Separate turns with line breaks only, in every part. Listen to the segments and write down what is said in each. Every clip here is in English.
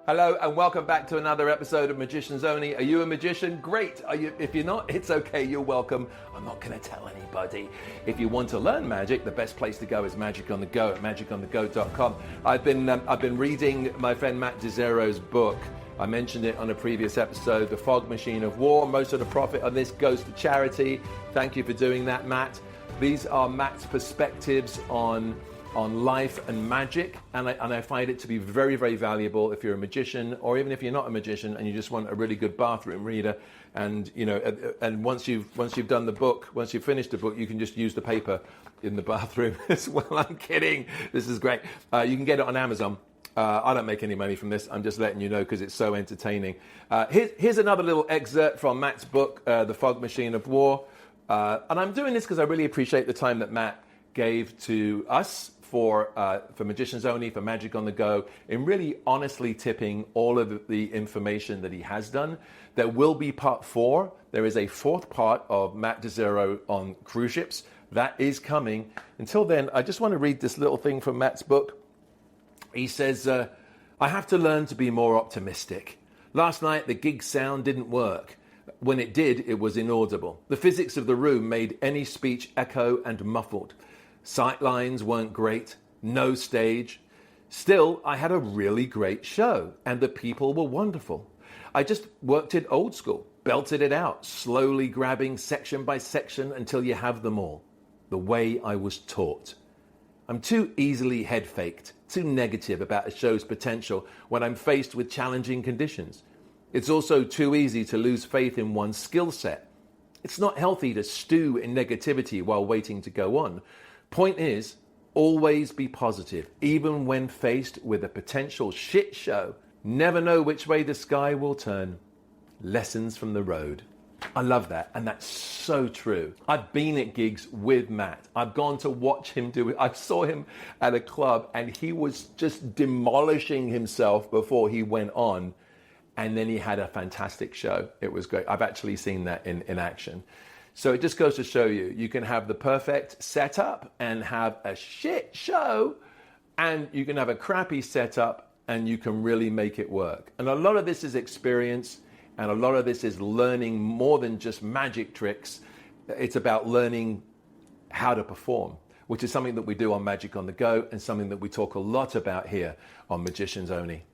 Hello and welcome back to another episode of Magicians Only. Are you a magician? Great. Are you? If you're not, it's okay. You're welcome. I'm not going to tell anybody. If you want to learn magic, the best place to go is Magic on the Go at magiconthego.com. I've been reading my friend Matt DeZero's book. I mentioned it on a previous episode, The Fog Machine of War. Most of the profit on this goes to charity. Thank you for doing that, Matt. These are Matt's perspectives on life and magic, and I find it to be very, very valuable if you're a magician, or even if you're not a magician and you just want a really good bathroom reader. And and once you've done the book, once you've finished the book, you can just use the paper in the bathroom as well. I'm kidding. This is great. You can get it on Amazon. I don't make any money from this. I'm just letting you know because it's so entertaining. Here's another little excerpt from Matt's book, The Fog Machine of War. And I'm doing this because I really appreciate the time that Matt gave to us for Magicians Only, for Magic on the Go, in really honestly tipping all of the information that he has done. There will be part 4. There is a 4th part of Matt DeZero on cruise ships. That is coming. Until then, I just want to read this little thing from Matt's book. He says, I have to learn to be more optimistic. Last night, the gig sound didn't work. When it did, it was inaudible. The physics of the room made any speech echo and muffled. Sight lines weren't great, no stage. Still, I had a really great show, and the people were wonderful. I just worked it old school, belted it out, slowly grabbing section by section until you have them all, the way I was taught. I'm too easily head-faked, too negative about a show's potential when I'm faced with challenging conditions. It's also too easy to lose faith in one's skill set. It's not healthy to stew in negativity while waiting to go on. Point is, always be positive, even when faced with a potential shit show. Never know which way the sky will turn. Lessons from the road. I love that, and that's so true. I've been at gigs with Matt. I've gone to watch him do it. I saw him at a club, and he was just demolishing himself before he went on, and then he had a fantastic show. It was great. I've actually seen that in action. So it just goes to show you, you can have the perfect setup and have a shit show, and you can have a crappy setup and you can really make it work. And a lot of this is experience, and a lot of this is learning more than just magic tricks. It's about learning how to perform, which is something that we do on Magic on the Go and something that we talk a lot about here on Magicians Only.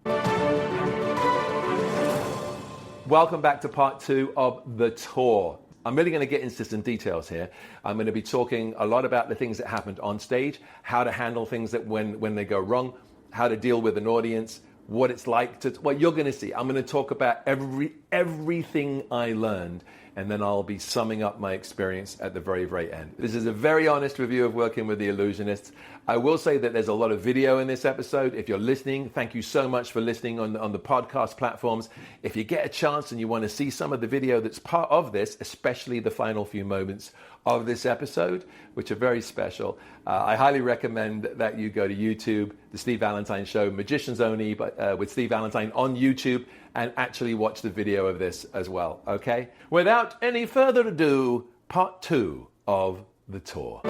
Welcome back to part 2 of the tour. I'm really going to get into some details here. I'm going to be talking a lot about the things that happened on stage, how to handle things that when they go wrong, how to deal with an audience, what it's like to, well, you're going to see. I'm going to talk about everything I learned, and then I'll be summing up my experience at the very, very end. This is a very honest review of working with the Illusionists. I will say that there's a lot of video in this episode. If you're listening, thank you so much for listening on the podcast platforms. If you get a chance and you want to see some of the video that's part of this, especially the final few moments of this episode, which are very special, I highly recommend that you go to YouTube, The Steve Valentine Show, Magicians Only, but with Steve Valentine on YouTube, and actually watch the video of this as well, okay? Without any further ado, part 2 of the tour.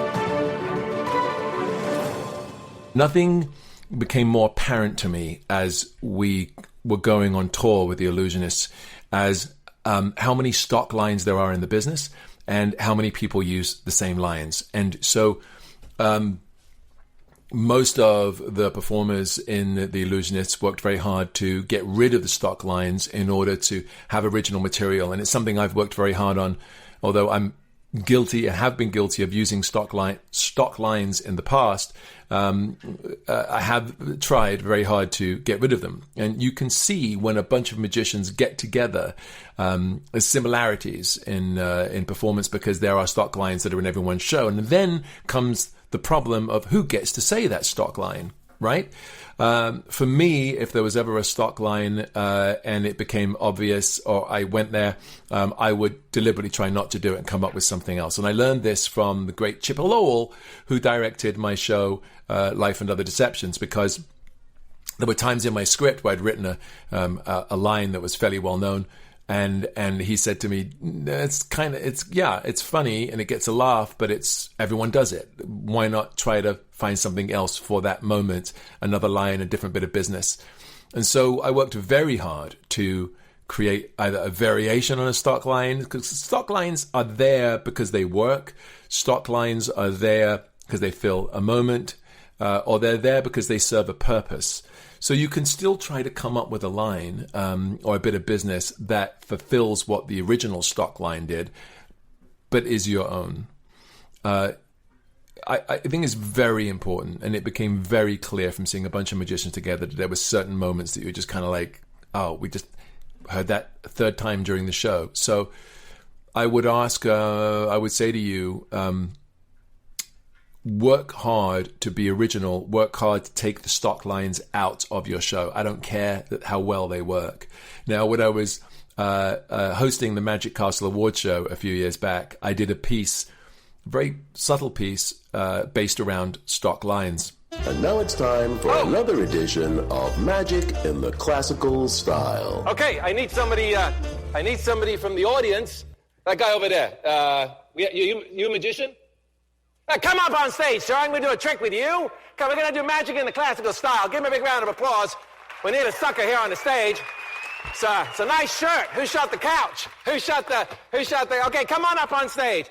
Nothing became more apparent to me as we were going on tour with the Illusionists as how many stock lines there are in the business and how many people use the same lines. And so most of the performers in the Illusionists worked very hard to get rid of the stock lines in order to have original material. And it's something I've worked very hard on, although I have been guilty of using stock lines in the past. I have tried very hard to get rid of them. And you can see when a bunch of magicians get together, similarities in performance, because there are stock lines that are in everyone's show. And then comes the problem of who gets to say that stock line, right? For me, if there was ever a stock line and it became obvious, or I went there, I would deliberately try not to do it and come up with something else. And I learned this from the great Chipper Lowell, who directed my show, Life and Other Deceptions, because there were times in my script where I'd written a line that was fairly well known, And he said to me, it's funny and it gets a laugh, but everyone does it. Why not try to find something else for that moment, another line, a different bit of business? And so I worked very hard to create either a variation on a stock line, because stock lines are there because they work. Stock lines are there because they fill a moment, or they're there because they serve a purpose. So you can still try to come up with a line or a bit of business that fulfills what the original stock line did, but is your own. I think it's very important, and it became very clear from seeing a bunch of magicians together that there were certain moments that you're just kind of like, oh, we just heard that a third time during the show. So I would say to you, work hard to be original, work hard to take the stock lines out of your show. I don't care how well they work. Now, when I was hosting the Magic Castle Awards show a few years back, I did a piece, very subtle piece, based around stock lines.
And now it's time for another edition of Magic in the Classical Style.
Okay, I need somebody from the audience. That guy over there. You a magician? Come up on stage, sir. I'm going to do a trick with you. Come, we're going to do Magic in the Classical Style. Give him a big round of applause. We need a sucker here on the stage. It's a nice shirt. Who shot the couch? Who shot the? Okay, come on up on stage.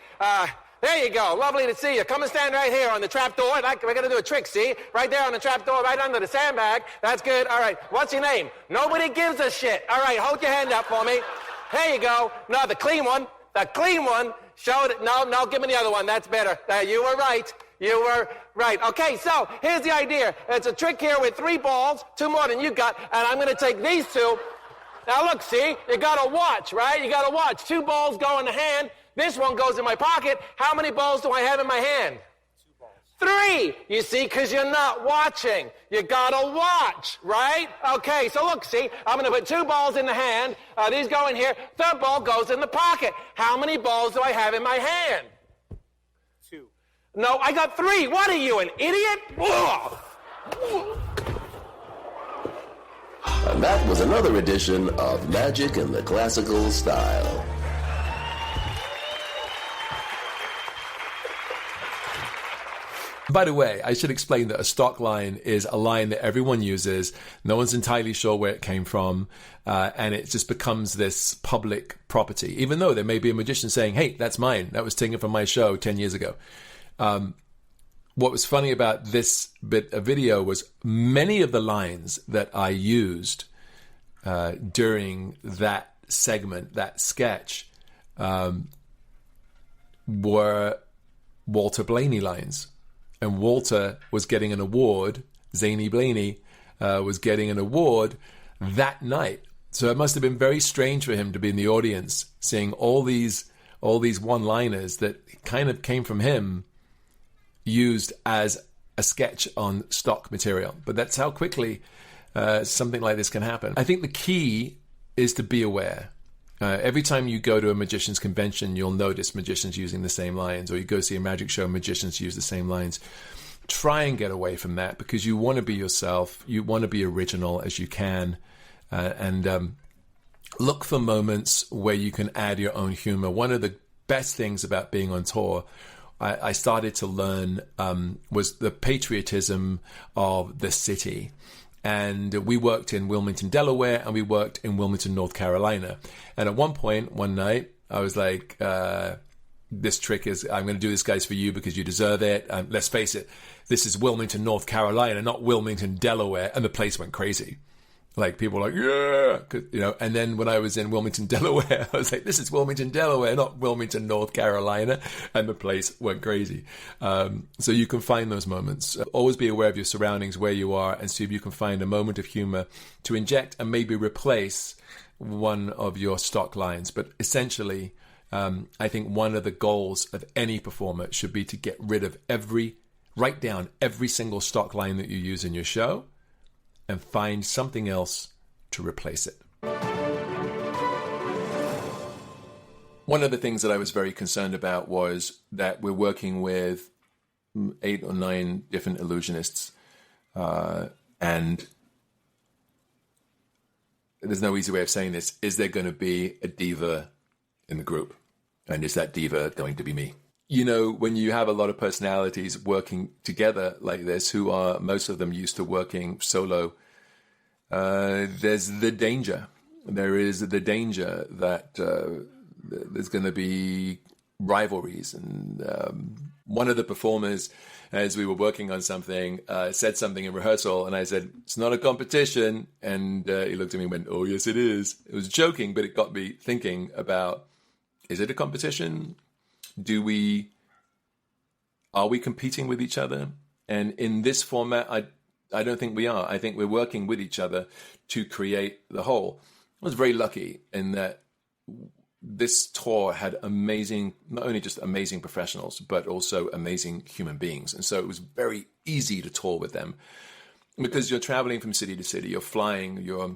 There you go. Lovely to see you. Come and stand right here on the trap door. We're going to do a trick, see? Right there on the trap door, right under the sandbag. That's good. All right. What's your name? Nobody gives a shit. All right. Hold your hand up for me. There you go. No, the clean one. The clean one. Show it. No, give me the other one. That's better. You were right. You were right. Okay, so here's the idea. It's a trick here with 3 balls, 2 more than you got, and I'm going to take these 2. Now look, see? You got to watch, right? You got to watch. 2 balls go in the hand. This one goes in my pocket. How many balls do I have in my hand?
2 balls.
3. You see, because you're not watching. You gotta watch, right? Okay, so look, see, I'm gonna put 2 balls in the hand. These go in here. 3rd ball goes in the pocket. How many balls do I have in my hand?
2.
No, I got 3. What are you, an idiot? Whoa.
And that was another edition of Magic in the Classical Style.
By the way, I should explain that a stock line is a line that everyone uses. No one's entirely sure where it came from, and it just becomes this public property, even though there may be a magician saying, hey, that's mine. That was taken from my show 10 years ago. What was funny about this bit of video was many of the lines that I used during that segment, that sketch, were Walter Blaney lines. And Walter was getting an award, Zany Blaney was getting an award that night. So it must have been very strange for him to be in the audience, seeing all these one-liners that kind of came from him used as a sketch on stock material. But that's how quickly something like this can happen. I think the key is to be aware. Every time you go to a magician's convention, you'll notice magicians using the same lines, or you go see a magic show, magicians use the same lines. Try and get away from that, because you want to be yourself. You want to be original as you can, and look for moments where you can add your own humor. One of the best things about being on tour, I started to learn, was the patriotism of the city. And we worked in Wilmington, Delaware, and we worked in Wilmington, North Carolina. And at one point, one night, I was like, this trick is, I'm going to do this, guys, for you because you deserve it. Let's face it, this is Wilmington, North Carolina, not Wilmington, Delaware. And the place went crazy. Like, people were like, yeah, you know. And then when I was in Wilmington, Delaware, I was like, this is Wilmington, Delaware, not Wilmington, North Carolina. And the place went crazy. So you can find those moments. Always be aware of your surroundings, where you are, and see if you can find a moment of humor to inject and maybe replace one of your stock lines. But essentially, I think one of the goals of any performer should be to get rid of write down every single stock line that you use in your show, and find something else to replace it. One of the things that I was very concerned about was that we're working with 8 or 9 different illusionists, and there's no easy way of saying this, is there going to be a diva in the group? And is that diva going to be me? You know, when you have a lot of personalities working together like this, who are most of them used to working solo, there's the danger. There is the danger that there's going to be rivalries. And one of the performers, as we were working on something, said something in rehearsal, and I said, "It's not a competition." And he looked at me and went, "Oh, yes, it is." It was joking, but it got me thinking about, is it a competition? Are we competing with each other? And in this format, I don't think we are. I think we're working with each other to create the whole. I was very lucky in that this tour had not only just amazing professionals, but also amazing human beings. And so it was very easy to tour with them because you're traveling from city to city, you're flying, you're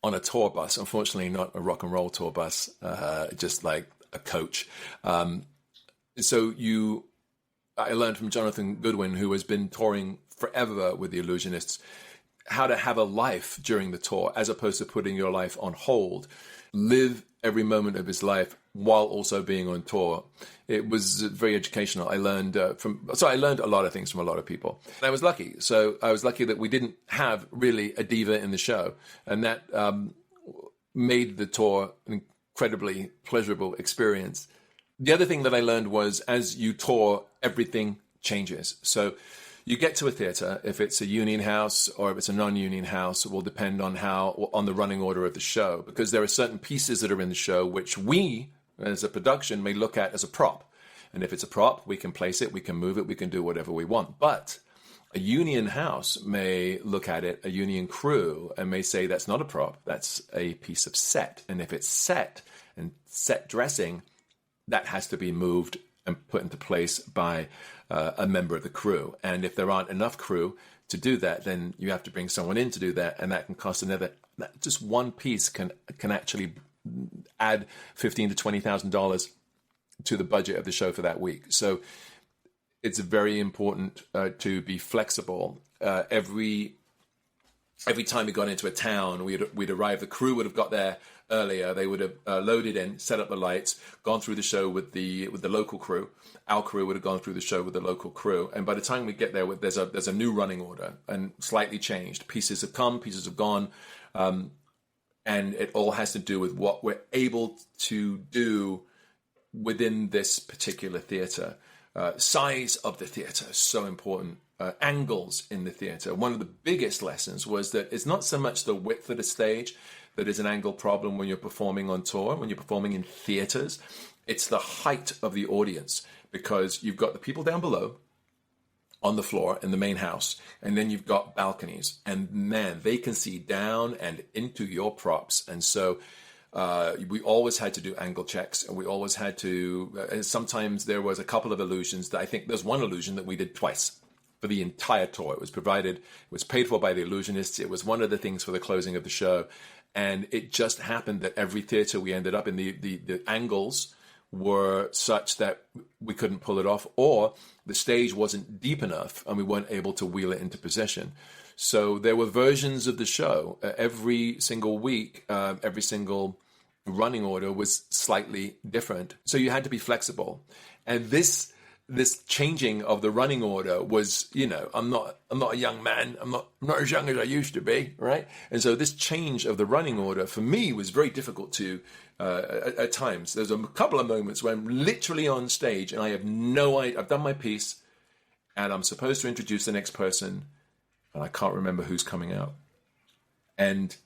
on a tour bus, unfortunately not a rock and roll tour bus, just like a coach. I learned from Jonathan Goodwin, who has been touring forever with the Illusionists, how to have a life during the tour as opposed to putting your life on hold. Live every moment of his life while also being on tour. It was very educational. I learned a lot of things from a lot of people. And I was lucky. So I was lucky that we didn't have really a diva in the show. And that made the tour an incredibly pleasurable experience. The other thing that I learned was, as you tour, everything changes. So you get to a theater, if it's a union house or if it's a non-union house, it will depend on the running order of the show, because there are certain pieces that are in the show which we, as a production, may look at as a prop. And if it's a prop, we can place it, we can move it, we can do whatever we want. But a union house may look at it, a union crew, and may say that's not a prop, that's a piece of set. And if it's set and set dressing, that has to be moved and put into place by a member of the crew. And if there aren't enough crew to do that, then you have to bring someone in to do that, and that can cost just one piece can actually add $15,000 to $20,000 to the budget of the show for that week. So it's very important to be flexible. Every time we got into a town, we'd arrive, the crew would have got there earlier. They would have loaded in, set up the lights, gone through the show with the local crew. Our crew would have gone through the show with the local crew. And by the time we get there, there's a new running order and slightly changed. Pieces have come, pieces have gone. And it all has to do with what we're able to do within this particular theater. Size of the theater is so important. Angles in the theater. One of the biggest lessons was that it's not so much the width of the stage that is an angle problem when you're performing on tour, when you're performing in theaters. It's the height of the audience, because you've got the people down below on the floor in the main house, and then you've got balconies, and man, they can see down and into your props. And so we always had to do angle checks, and we always had to, sometimes there was a couple of illusions that I think there's one illusion that we did twice for the entire tour. It was paid for by the Illusionists. It was one of the things for the closing of the show. And it just happened that every theater we ended up in, the angles were such that we couldn't pull it off, or the stage wasn't deep enough and we weren't able to wheel it into position. So there were versions of the show. Every single week, every single running order was slightly different. So you had to be flexible. And this changing of the running order was, I'm not a young man. I'm not as young as I used to be, right? And so this change of the running order for me was very difficult to, at times. There's a couple of moments where I'm literally on stage and I have no idea. I've done my piece and I'm supposed to introduce the next person and I can't remember who's coming out. And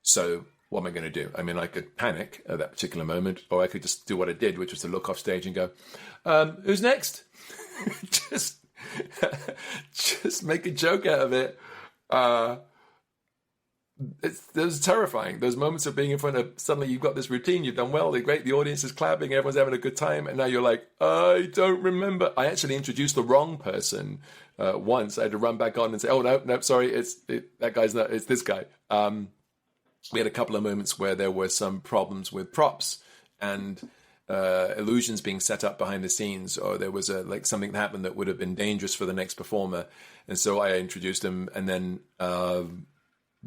so what am I going to do? I mean, I could panic at that particular moment, or I could just do what I did, which was to look off stage and go, who's next? just make a joke out of it. It was terrifying. Those moments of being in front of, suddenly you've got this routine, you've done well, they're great, the audience is clapping, everyone's having a good time, and now you're like, I don't remember. I actually introduced the wrong person once. I had to run back on and say, oh, no, sorry, that guy's not, it's this guy. We had a couple of moments where there were some problems with props and illusions being set up behind the scenes, or there was something that happened that would have been dangerous for the next performer. And so I introduced him, and then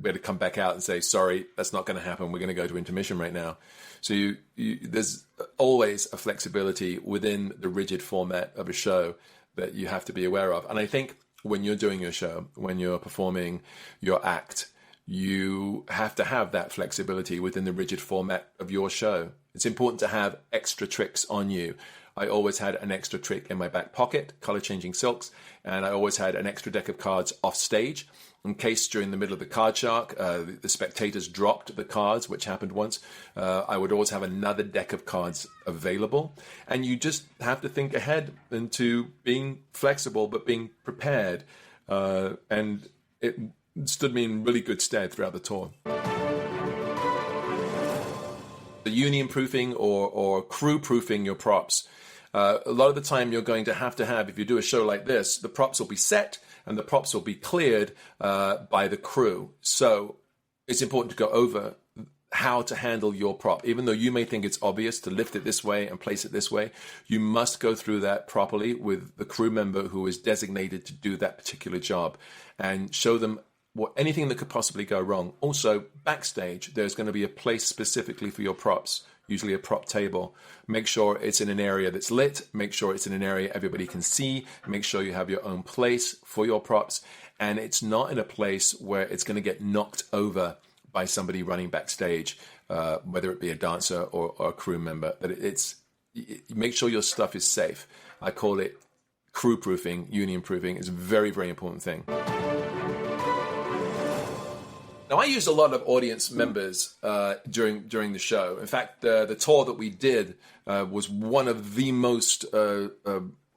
we had to come back out and say, sorry, that's not going to happen. We're going to go to intermission right now. So there's always a flexibility within the rigid format of a show that you have to be aware of. And I think when you're doing your show, when you're performing your act, you have to have that flexibility within the rigid format of your show. It's important to have extra tricks on you. I always had an extra trick in my back pocket, color changing silks, and I always had an extra deck of cards off stage in case during the middle of the card shark, the spectators dropped the cards, which happened once. I would always have another deck of cards available. And you just have to think ahead into being flexible, but being prepared. And it stood me in really good stead throughout the tour. The union proofing or crew proofing your props. A lot of the time you're going to have, if you do a show like this, the props will be set and the props will be cleared by the crew. So it's important to go over how to handle your prop. Even though you may think it's obvious to lift it this way and place it this way, you must go through that properly with the crew member who is designated to do that particular job and show them anything that could possibly go wrong. Also, backstage, there's going to be a place specifically for your props, usually a prop table. Make sure it's in an area that's lit. Make sure it's in an area everybody can see. Make sure you have your own place for your props. And it's not in a place where it's going to get knocked over by somebody running backstage, whether it be a dancer or a crew member. That make sure your stuff is safe. I call it crew proofing, union proofing. It's a very, very important thing. Now, I used a lot of audience members during the show. In fact, the tour that we did was one of the most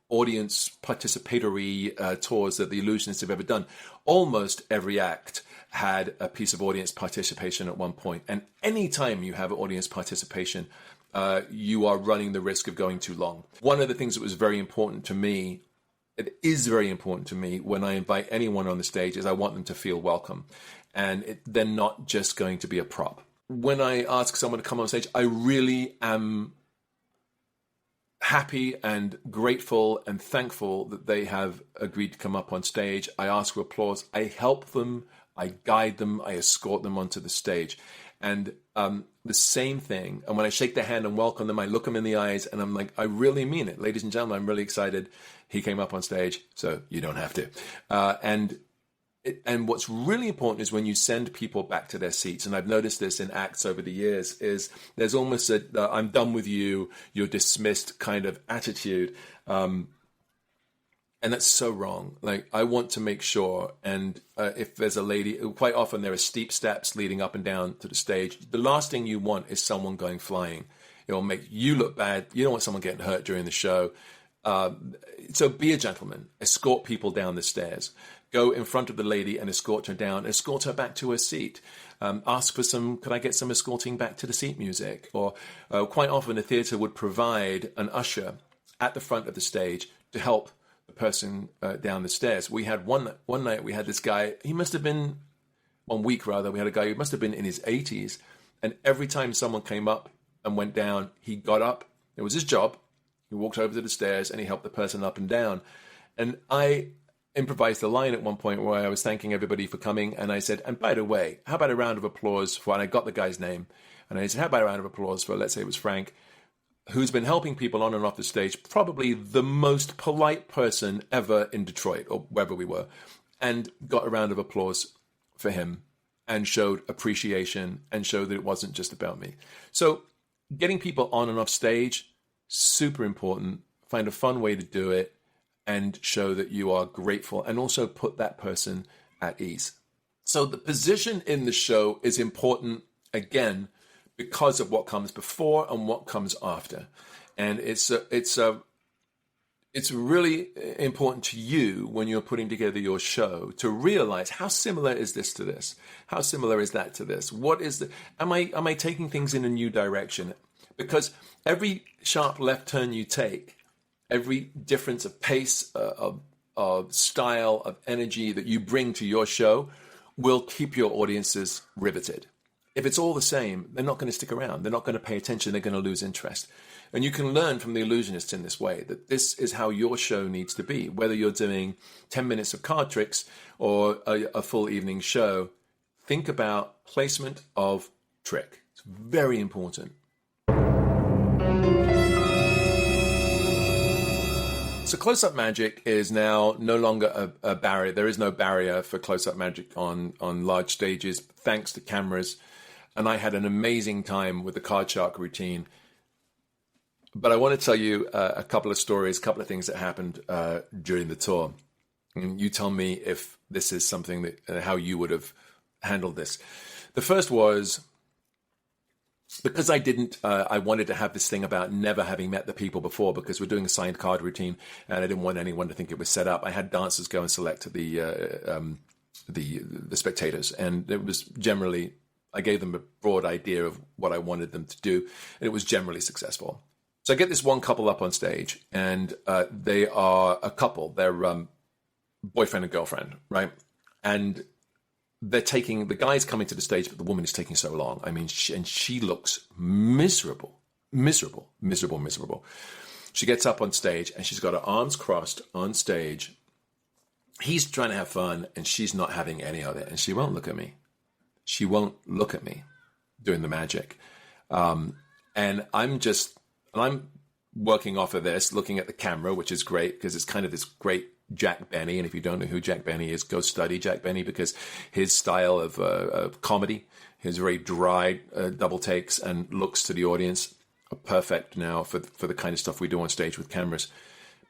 audience participatory tours that the Illusionists have ever done. Almost every act had a piece of audience participation at one point. And any time you have audience participation, you are running the risk of going too long. One of the things that was very important to me, it is very important to me when I invite anyone on the stage, is I want them to feel welcome. And they're not just going to be a prop. When I ask someone to come on stage, I really am happy and grateful and thankful that they have agreed to come up on stage. I ask for applause. I help them. I guide them. I escort them onto the stage. And the same thing. And when I shake their hand and welcome them, I look them in the eyes and I'm like, I really mean it. Ladies and gentlemen, I'm really excited. He came up on stage, so you don't have to. And what's really important is when you send people back to their seats, and I've noticed this in acts over the years, is there's almost a I'm done with you, you're dismissed kind of attitude. And that's so wrong. Like, I want to make sure, and if there's a lady, quite often there are steep steps leading up and down to the stage. The last thing you want is someone going flying. It will make you look bad. You don't want someone getting hurt during the show. So be a gentleman. Escort people down the stairs. Go in front of the lady and escort her down. Escort her back to her seat. Ask for could I get some escorting back to the seat music? Or quite often a theatre would provide an usher at the front of the stage to help the person down the stairs. We had one night, we had this guy, he must have been, one week rather, we had a guy who must have been in his 80s. And every time someone came up and went down, he got up. It was his job. He walked over to the stairs and he helped the person up and down. And I improvised a line at one point where I was thanking everybody for coming. And I said, and by the way, how about a round of applause for, and I got the guy's name. And I said, how about a round of applause for, let's say it was Frank, who's been helping people on and off the stage, probably the most polite person ever in Detroit or wherever we were, and got a round of applause for him and showed appreciation and showed that it wasn't just about me. So getting people on and off stage, super important. Find a fun way to do it and show that you are grateful and also put that person at ease. So the position in the show is important, again, because of what comes before and what comes after. And it's really important to you when you're putting together your show to realize how similar is this to this? How similar is that to this? What is am I taking things in a new direction? Because every sharp left turn you take, every difference of pace, of style, of energy that you bring to your show will keep your audiences riveted. If it's all the same, they're not going to stick around. They're not going to pay attention. They're going to lose interest. And you can learn from the Illusionists in this way, that this is how your show needs to be. Whether you're doing 10 minutes of card tricks or a full evening show, think about placement of trick. It's very important. So close-up magic is now no longer a barrier. There is no barrier for close-up magic on large stages, thanks to cameras. And I had an amazing time with the card shark routine. But I want to tell you a couple of stories, a couple of things that happened during the tour. And you tell me if this is something that how you would have handled this. The first was, because I wanted to have this thing about never having met the people before, because we're doing a signed card routine and I didn't want anyone to think it was set up. I had dancers go and select the spectators, and it was generally, I gave them a broad idea of what I wanted them to do, and it was generally successful. So I get this one couple up on stage, and they are a couple. They're boyfriend and girlfriend, right? And the guy's coming to the stage, but the woman is taking so long. I mean, she looks miserable. She gets up on stage and she's got her arms crossed on stage. He's trying to have fun and she's not having any of it. And she won't look at me. She won't look at me doing the magic. And I'm working off of this, looking at the camera, which is great because it's kind of this great Jack Benny. And if you don't know who Jack Benny is, go study Jack Benny, because his style of comedy, his very dry double takes and looks to the audience are perfect now for the kind of stuff we do on stage with cameras,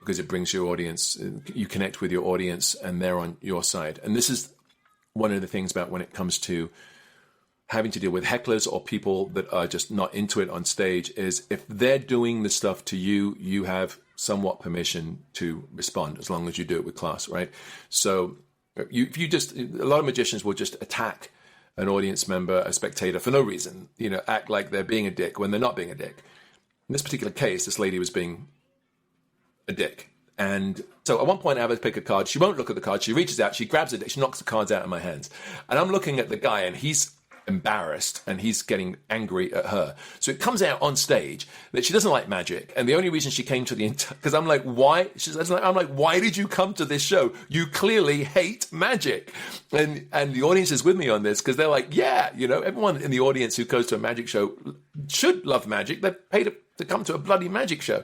because it brings your audience, you connect with your audience and they're on your side. And this is one of the things about when it comes to having to deal with hecklers or people that are just not into it on stage, is if they're doing the stuff to you, you have somewhat permission to respond, as long as you do it with class, right? So a lot of magicians will just attack an audience member, a spectator, for no reason, act like they're being a dick when they're not being a dick. In this particular case, this lady was being a dick. And so at one point I have her pick a card. She won't look at the card. She reaches out, she grabs it, she knocks the cards out of my hands. And I'm looking at the guy and he's embarrassed and he's getting angry at her. So it comes out on stage that she doesn't like magic, and the only reason she came to because I'm like, why? I'm like, why did you come to this show? You clearly hate magic. And the audience is with me on this, because they're like, yeah, everyone in the audience who goes to a magic show should love magic. They're paid to come to a bloody magic show.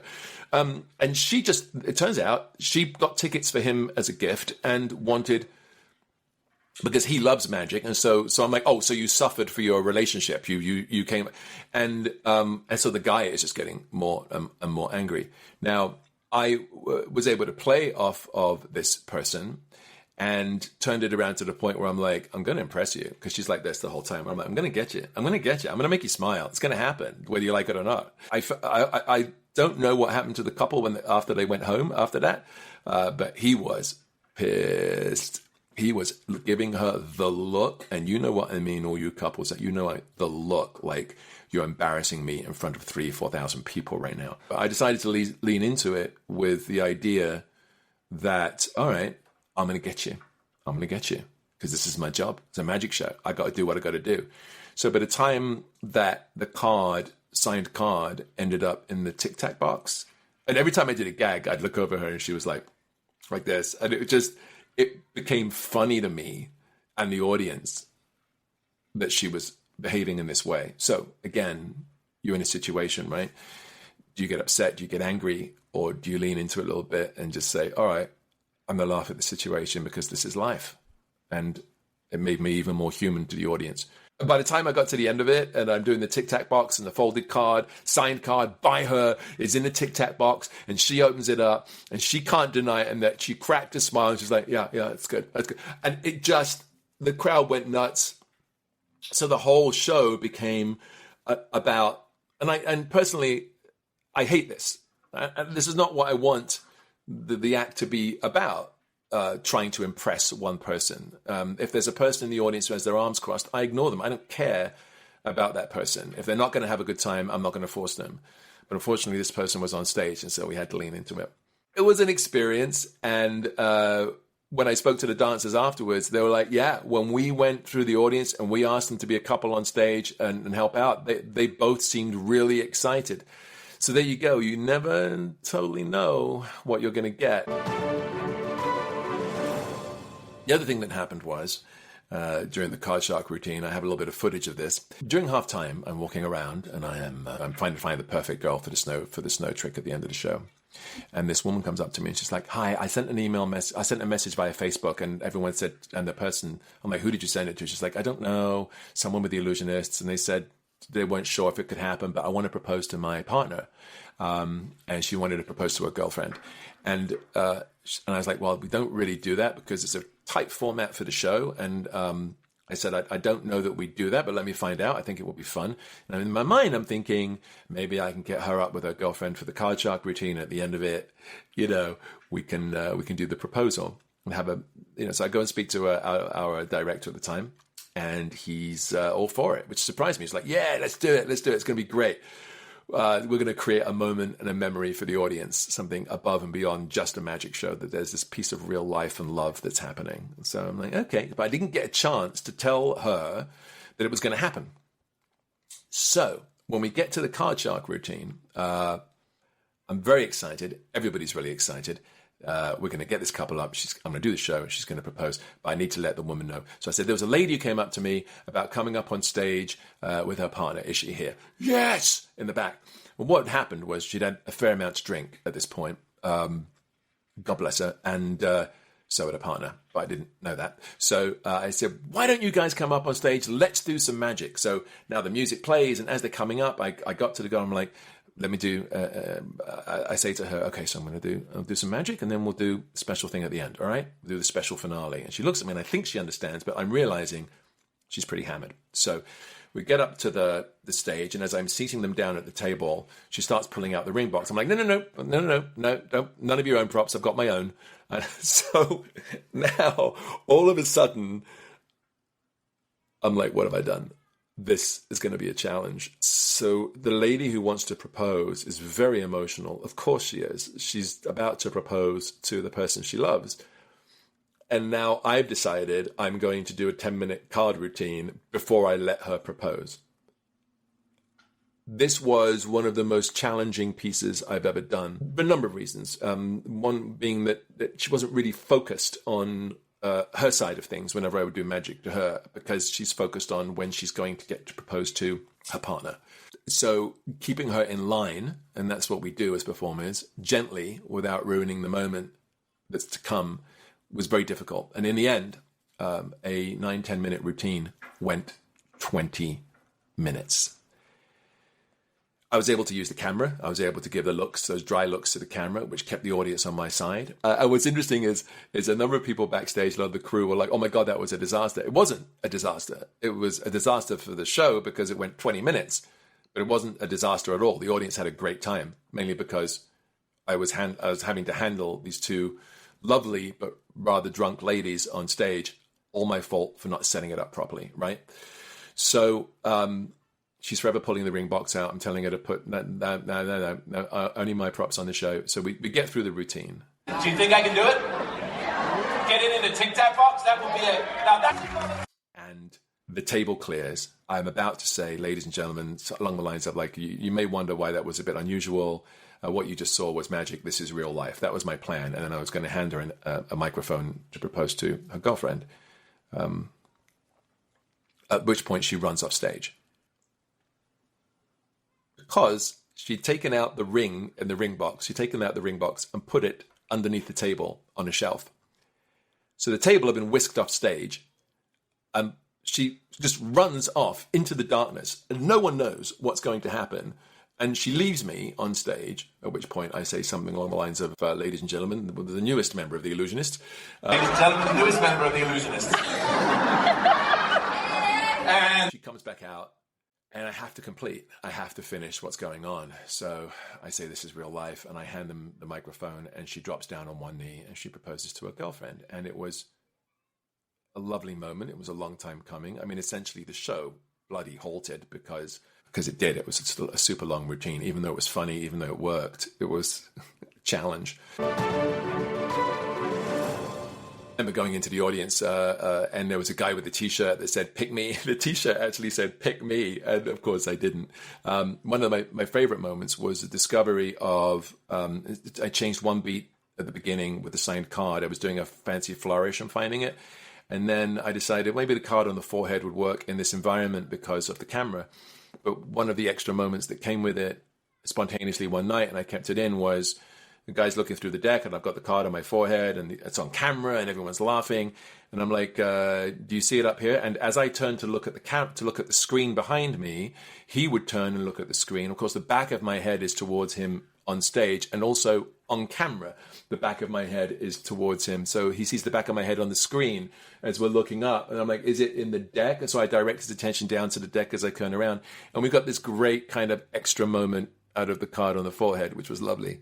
And it turns out she got tickets for him as a gift and wanted, because he loves magic. And so I'm like, oh, so you suffered for your relationship. You came. And so the guy is just getting more and more angry. Now, I was able to play off of this person and turned it around to the point where I'm like, I'm going to impress you. Because she's like this the whole time. I'm like, I'm going to get you. I'm going to get you. I'm going to make you smile. It's going to happen, whether you like it or not. I don't know what happened to the couple after they went home after that. But he was pissed. He was giving her the look, and you know what I mean, all you couples, that the look, like, you're embarrassing me in front of 3,000 or 4,000 people right now. But I decided to lean into it with the idea that, all right, I'm going to get you. I'm going to get you, because this is my job. It's a magic show. I got to do what I got to do. So by the time that the signed card, ended up in the Tic Tac box, and every time I did a gag, I'd look over her and she was like this, and it became funny to me and the audience that she was behaving in this way. So again, you're in a situation, right? Do you get upset? Do you get angry? Or do you lean into it a little bit and just say, all right, I'm going to laugh at the situation because this is life. And it made me even more human to the audience. And by the time I got to the end of it, and I'm doing the Tic Tac box, and the folded card, signed card by her, is in the Tic Tac box, and she opens it up, and she can't deny it, and that she cracked a smile, and she's like, yeah, it's good, that's good. And the crowd went nuts. So the whole show became about, and personally, I hate this. This is not what I want the act to be about. Trying to impress one person. If there's a person in the audience who has their arms crossed, I ignore them. I don't care about that person. If they're not going to have a good time, I'm not going to force them. But unfortunately, this person was on stage, and so we had to lean into it. It was an experience, and when I spoke to the dancers afterwards, they were like, yeah, when we went through the audience and we asked them to be a couple on stage and help out, they both seemed really excited. So there you go. You never totally know what you're going to get. The other thing that happened was during the card shark routine. I have a little bit of footage of this. During halftime, I'm walking around and I'm trying to find the perfect girl for the snow trick at the end of the show. And this woman comes up to me and she's like, "Hi, I sent a message via Facebook," and everyone said, and the person, I'm like, "Who did you send it to?" She's like, "I don't know, someone with the Illusionists," and they said they weren't sure if it could happen, but I want to propose to my partner. And she wanted to propose to her girlfriend. And I was like, "Well, we don't really do that because it's a tight format for the show." And I said, I don't know that we do that, but let me find out. I think it will be fun. And in my mind, I'm thinking maybe I can get her up with her girlfriend for the card shark routine. At the end of it, we can do the proposal and have so I go and speak to our director at the time, and he's all for it, which surprised me. He's like, "Yeah, let's do it. It's going to be great. We're going to create a moment and a memory for the audience, something above and beyond just a magic show, that there's this piece of real life and love that's happening." So I'm like, okay, but I didn't get a chance to tell her that it was going to happen. So when we get to the card shark routine, I'm very excited. Everybody's really excited. We're going to get this couple up. I'm going to do the show. She's going to propose, but I need to let the woman know. So I said, there was a lady who came up to me about coming up on stage with her partner. Is she here? Yes, in the back. Well, what happened was she'd had a fair amount to drink at this point. God bless her. And so had her partner, but I didn't know that. So I said, "Why don't you guys come up on stage? Let's do some magic." So now the music plays, and as they're coming up, I got to the girl. I'm like, "Let me do," I say to her, "Okay, so I'll do some magic, and then we'll do a special thing at the end, all right? We'll do the special finale." And she looks at me, and I think she understands, but I'm realizing she's pretty hammered. So we get up to the stage, and as I'm seating them down at the table, she starts pulling out the ring box. I'm like, no, don't, none of your own props. I've got my own. And so now, all of a sudden, I'm like, what have I done? This is going to be a challenge. So the lady who wants to propose is very emotional. Of course she is. She's about to propose to the person she loves. And now I've decided I'm going to do a 10-minute card routine before I let her propose. This was one of the most challenging pieces I've ever done for a number of reasons. One being that she wasn't really focused on her side of things whenever I would do magic to her, because she's focused on when she's going to get to propose to her partner. So keeping her in line, and that's what we do as performers, gently, without ruining the moment that's to come, was very difficult. And in the end, a 9-10 minute routine went 20 minutes. I was able to use the camera. I was able to give the looks, those dry looks to the camera, which kept the audience on my side. What's interesting is a number of people backstage, a lot of the crew were like, "Oh my God, that was a disaster." It wasn't a disaster. It was a disaster for the show because it went 20 minutes, but it wasn't a disaster at all. The audience had a great time, mainly because I was having to handle these two lovely but rather drunk ladies on stage. All my fault for not setting it up properly, right? So, she's forever pulling the ring box out. I'm telling her to put no, only my props on the show. So we get through the routine.
Do you think I can do it? Get it in the Tic Tac box? That would be it. Now that's...
And the table clears. I'm about to say, ladies and gentlemen, along the lines of like, you may wonder why that was a bit unusual. What you just saw was magic. This is real life. That was my plan. And then I was going to hand her a microphone to propose to her girlfriend. At which point she runs off stage. Because she'd taken out the ring in the ring box. She'd taken out the ring box and put it underneath the table on a shelf. So the table had been whisked off stage. And she just runs off into the darkness. And no one knows what's going to happen. And she leaves me on stage, at which point I say something along the lines of, "Ladies and gentlemen, the newest member of the Illusionists."
Ladies and gentlemen, the newest member of the Illusionists. And
she comes back out. And I have to finish what's going on. So I say, "This is real life." And I hand them the microphone, and she drops down on one knee and she proposes to her girlfriend. And it was a lovely moment. It was a long time coming. I mean, essentially the show bloody halted because it did. It was still a super long routine. Even though it was funny, even though it worked, it was a challenge. I remember going into the audience and there was a guy with a T-shirt that said, "Pick me." The T-shirt actually said, "Pick me." And of course I didn't. One of my favorite moments was the discovery of, I changed one beat at the beginning with the signed card. I was doing a fancy flourish and finding it. And then I decided maybe the card on the forehead would work in this environment because of the camera. But one of the extra moments that came with it spontaneously one night, and I kept it in, was the guy's looking through the deck and I've got the card on my forehead and it's on camera and everyone's laughing. And I'm like, do you see it up here? And as I turned to look at the screen behind me, he would turn and look at the screen. Of course, the back of my head is towards him on stage, and also on camera, the back of my head is towards him. So he sees the back of my head on the screen as we're looking up. And I'm like, is it in the deck? And so I direct his attention down to the deck as I turn around. And we got this great kind of extra moment out of the card on the forehead, which was lovely.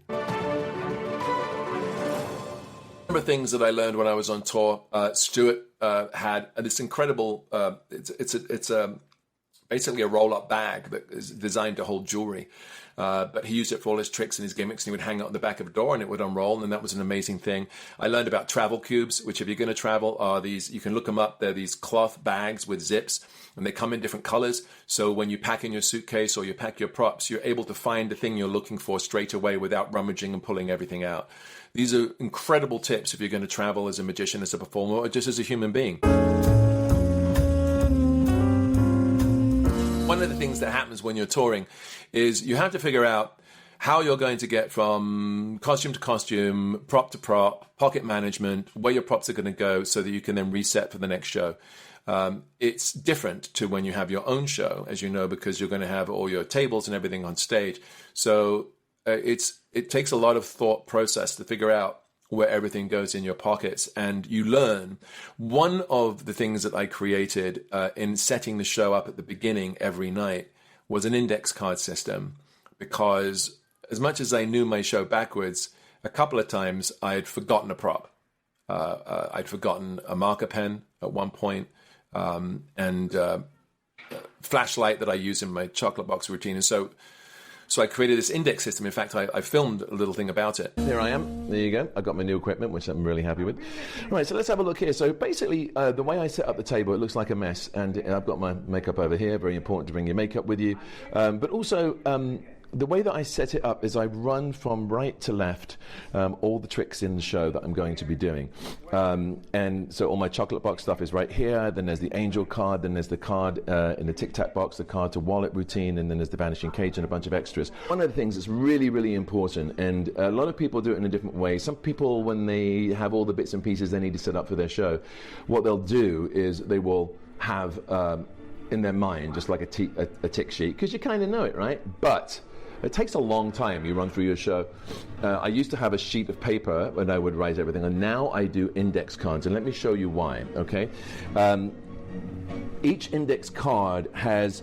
Number of things that I learned when I was on tour. Stuart had this incredible. It's basically a roll-up bag that is designed to hold jewelry, but he used it for all his tricks and his gimmicks. And he would hang it on the back of a door, and it would unroll, and that was an amazing thing. I learned about travel cubes, which, if you're going to travel, are these. You can look them up. They're these cloth bags with zips, and they come in different colors. So when you pack in your suitcase or you pack your props, you're able to find the thing you're looking for straight away without rummaging and pulling everything out. These are incredible tips if you're going to travel as a magician, as a performer, or just as a human being. One of the things that happens when you're touring is you have to figure out how you're going to get from costume to costume, prop to prop, pocket management, where your props are going to go so that you can then reset for the next show. It's different to when you have your own show, as you know, because you're going to have all your tables and everything on stage. So it takes a lot of thought process to figure out where everything goes in your pockets, and you learn. One of the things that I created in setting the show up at the beginning every night was an index card system, because as much as I knew my show backwards, a couple of times I had forgotten a prop. I'd forgotten a marker pen at one point, and flashlight that I use in my chocolate box routine. And so I created this index system. In fact, I filmed a little thing about it. Here I am. There you go. I got my new equipment, which I'm really happy with. All right, so let's have a look here. So basically, the way I set up the table, it looks like a mess. And I've got my makeup over here. Very important to bring your makeup with you. But also, the way that I set it up is I run from right to left all the tricks in the show that I'm going to be doing. And so all my chocolate box stuff is right here. Then there's the angel card. Then there's the card in the tic-tac box, the card to wallet routine. And then there's the vanishing cage and a bunch of extras. One of the things that's really, really important, and a lot of people do it in a different way. Some people, when they have all the bits and pieces they need to set up for their show, what they'll do is they will have in their mind just like a tick sheet, because you kind of know it, right? But it takes a long time. You run through your show. I used to have a sheet of paper when I would write everything, and now I do index cards, and let me show you why, okay? Each index card has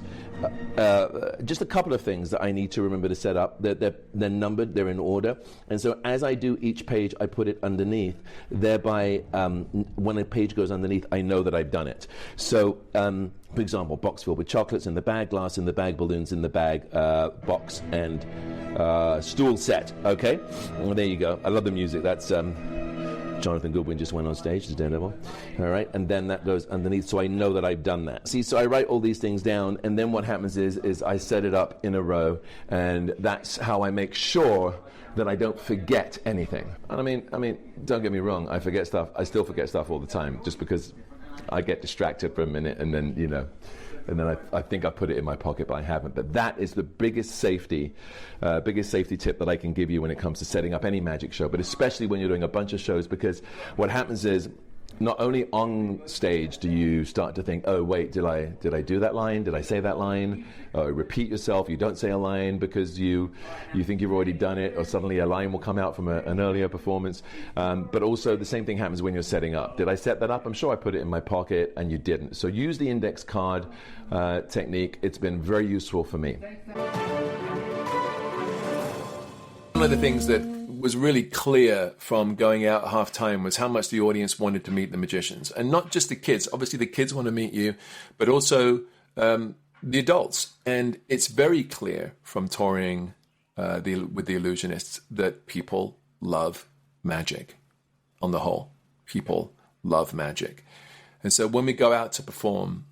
just a couple of things that I need to remember to set up. They're numbered, they're in order, and so as I do each page, I put it underneath. Thereby, when a page goes underneath, I know that I've done it. So, for example, box filled with chocolates in the bag, glass in the bag, balloons in the bag, box and stool set. Okay, well, there you go. I love the music. That's Jonathan Goodwin just went on stage as Daredevil. All right, and then that goes underneath, so I know that I've done that. See, so I write all these things down, and then what happens is I set it up in a row, and that's how I make sure that I don't forget anything. And I mean, don't get me wrong, I forget stuff. I still forget stuff all the time, just because I get distracted for a minute, and then, you know, and then I think I put it in my pocket, but I haven't. But that is the biggest safety tip that I can give you when it comes to setting up any magic show, but especially when you're doing a bunch of shows, because what happens is, not only on stage do you start to think, oh wait, did I do that line? Did I say that line? Repeat yourself. You don't say a line because you think you've already done it, or suddenly a line will come out from an earlier performance. But also the same thing happens when you're setting up. Did I set that up? I'm sure I put it in my pocket, and you didn't. So use the index card technique. It's been very useful for me. One of the things that was really clear from going out at halftime was how much the audience wanted to meet the magicians, and not just the kids. Obviously, the kids want to meet you, but also the adults. And it's very clear from touring with the Illusionists that people love magic. On the whole, people love magic, and so when we go out to perform,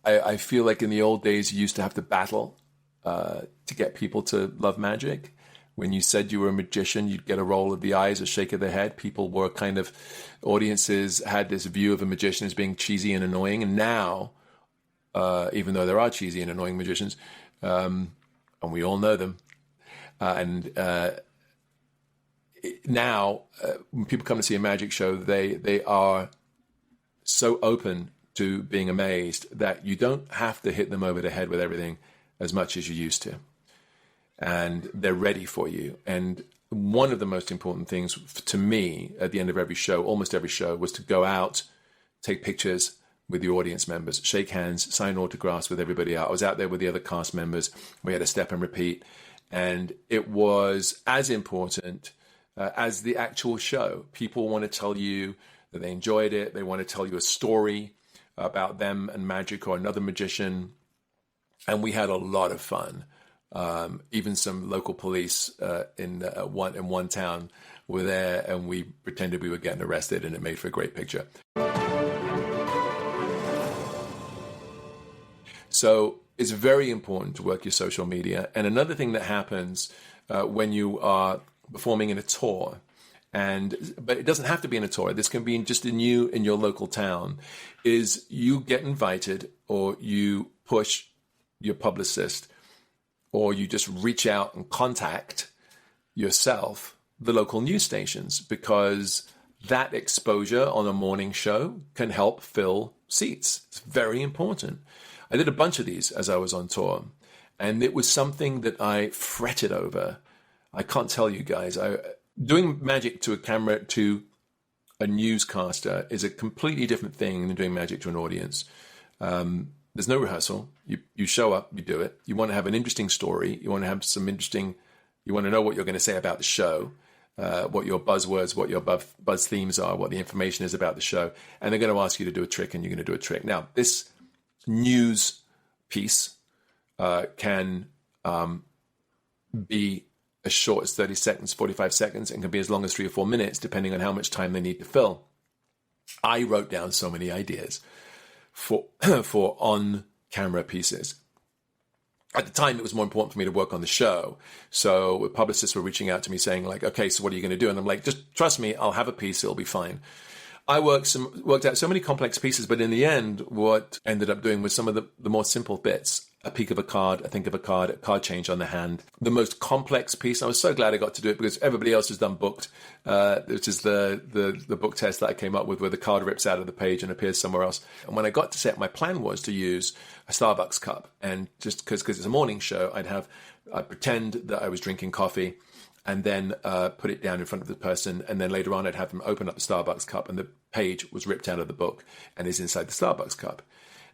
I feel like in the old days you used to have to battle to get people to love magic. when you said you were a magician, you'd get a roll of the eyes, a shake of the head. People were audiences had this view of a magician as being cheesy and annoying. And now, even though there are cheesy and annoying magicians, and we all know them, now when people come to see a magic show, they are so open to being amazed that you don't have to hit them over the head with everything as much as you used to. And they're ready for you. And one of the most important things to me at the end of every show, almost every show, was to go out, take pictures with the audience members, shake hands, sign autographs with everybody out. I was out there with the other cast members. We had a step and repeat. And it was as important as the actual show. People want to tell you that they enjoyed it. They want to tell you a story about them and magic or another magician. And we had a lot of fun. Even some local police in one town were there, and we pretended we were getting arrested, and it made for a great picture. So it's very important to work your social media. And another thing that happens when you are performing in a tour, but it doesn't have to be in a tour, this can be just in your local town, is you get invited, or you push your publicist, or you just reach out and contact yourself the local news stations, because that exposure on a morning show can help fill seats. It's very important. I did a bunch of these as I was on tour, and it was something that I fretted over. I can't tell you guys. Doing magic to a camera, to a newscaster, is a completely different thing than doing magic to an audience. There's no rehearsal. You show up, you do it. You want to have an interesting story. You want to have you want to know what you're going to say about the show, what your buzzwords, what your buzz themes are, what the information is about the show. And they're going to ask you to do a trick, and you're going to do a trick. Now, this news piece can be as short as 30 seconds, 45 seconds, and can be as long as 3 or 4 minutes, depending on how much time they need to fill. I wrote down so many ideas for on-camera pieces. At the time, it was more important for me to work on the show. So publicists were reaching out to me saying, like, okay, so what are you going to do? And I'm like, just trust me, I'll have a piece, it'll be fine. I worked out so many complex pieces, but in the end, what ended up doing was some of the more simple bits. A peek of a card, a think of a card change on the hand. The most complex piece, I was so glad I got to do it, because everybody else has done booked, which is the book test that I came up with, where the card rips out of the page and appears somewhere else. And when I got to set, my plan was to use a Starbucks cup. And just because it's a morning show, I'd pretend that I was drinking coffee, and then put it down in front of the person. And then later on, I'd have them open up the Starbucks cup, and the page was ripped out of the book and is inside the Starbucks cup.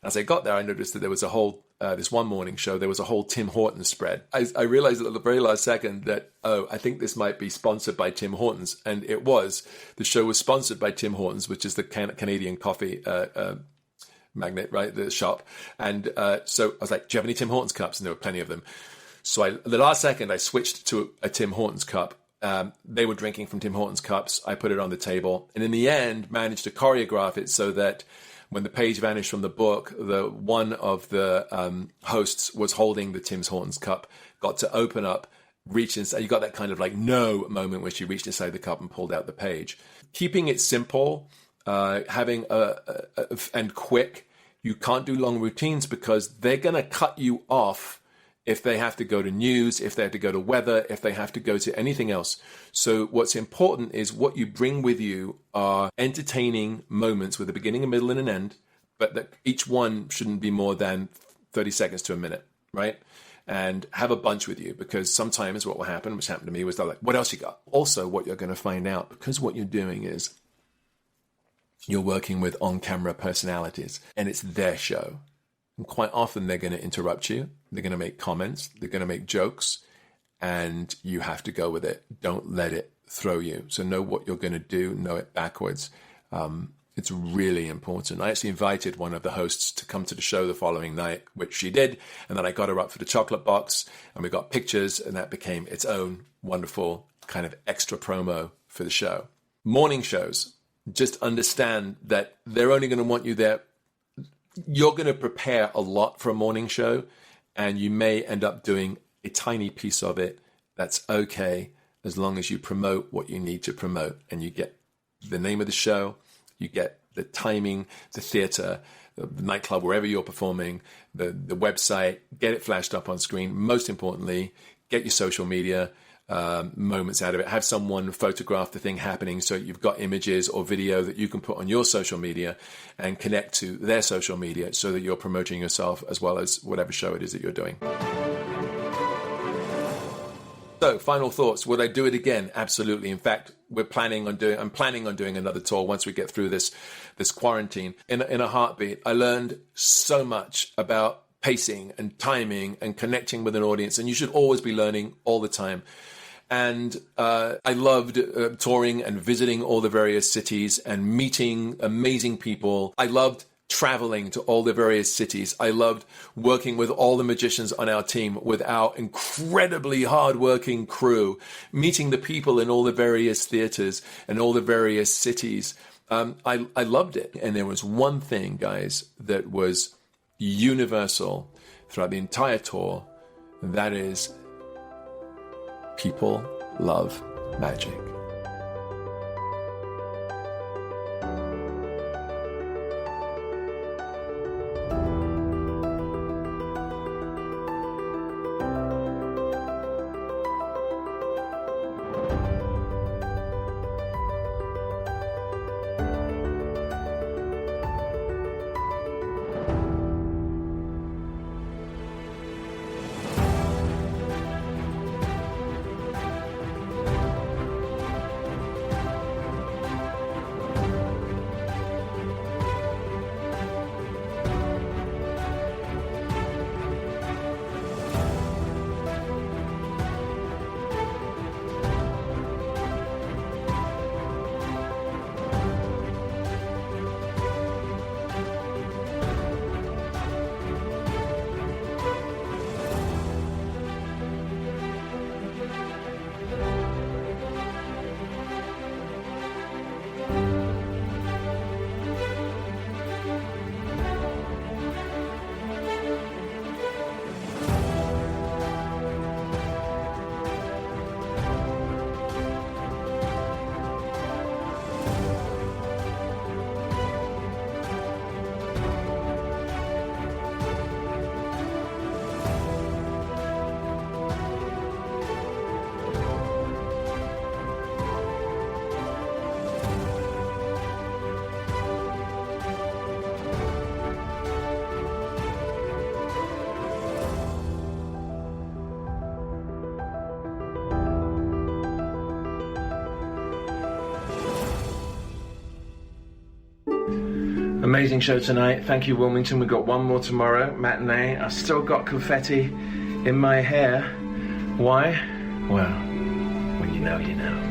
As I got there, I noticed that there was a whole, this one morning show, there was a whole Tim Hortons spread. I realized at the very last second that, I think this might be sponsored by Tim Hortons. And it was. The show was sponsored by Tim Hortons, which is the Canadian coffee magnet, right? The shop. And so I was like, do you have any Tim Hortons cups? And there were plenty of them. So the last second, I switched to a Tim Hortons cup. They were drinking from Tim Hortons cups. I put it on the table. And in the end, managed to choreograph it so that when the page vanished from the book, one of the hosts was holding the Tim Hortons cup, got to open up, reach inside. You got that kind of like no moment where she reached inside the cup and pulled out the page. Keeping it simple, having and quick. You can't do long routines, because they're going to cut you off if they have to go to news, if they have to go to weather, if they have to go to anything else. So what's important is what you bring with you are entertaining moments with a beginning, a middle, and an end, but that each one shouldn't be more than 30 seconds to a minute, right? And have a bunch with you, because sometimes what will happen, which happened to me, was they're like, what else you got? Also, what you're going to find out, because what you're doing is you're working with on-camera personalities, and it's their show. And quite often they're going to interrupt you. They're going to make comments. They're going to make jokes. And you have to go with it. Don't let it throw you. So know what you're going to do. Know it backwards. It's really important. I actually invited one of the hosts to come to the show the following night, which she did. And then I got her up for the chocolate box. And we got pictures. And that became its own wonderful kind of extra promo for the show. Morning shows. Just understand that they're only going to want you there. You're going to prepare a lot for a morning show, and you may end up doing a tiny piece of it That's okay, as long as you promote what you need to promote, and you get the name of the show, you get the timing, the theater, the nightclub, wherever you're performing, the website, get it flashed up on screen. Most importantly, get your social media moments out of it. Have someone photograph the thing happening so you've got images or video that you can put on your social media and connect to their social media so that you're promoting yourself as well as whatever show it is that you're doing. So, final thoughts. Would I do it again? Absolutely. In fact, I'm planning on doing another tour once we get through this quarantine. In a heartbeat. I learned so much about pacing and timing and connecting with an audience, and you should always be learning all the time. And I loved touring and visiting all the various cities and meeting amazing people. I loved traveling to all the various cities. I loved working with all the magicians on our team, with our incredibly hardworking crew, meeting the people in all the various theaters and all the various cities. I loved it. And there was one thing, guys, that was universal throughout the entire tour. And that is, people love magic. Amazing show tonight. Thank you, Wilmington. We've got one more tomorrow, matinee. I've still got confetti in my hair. Why? Well, when you know, you know.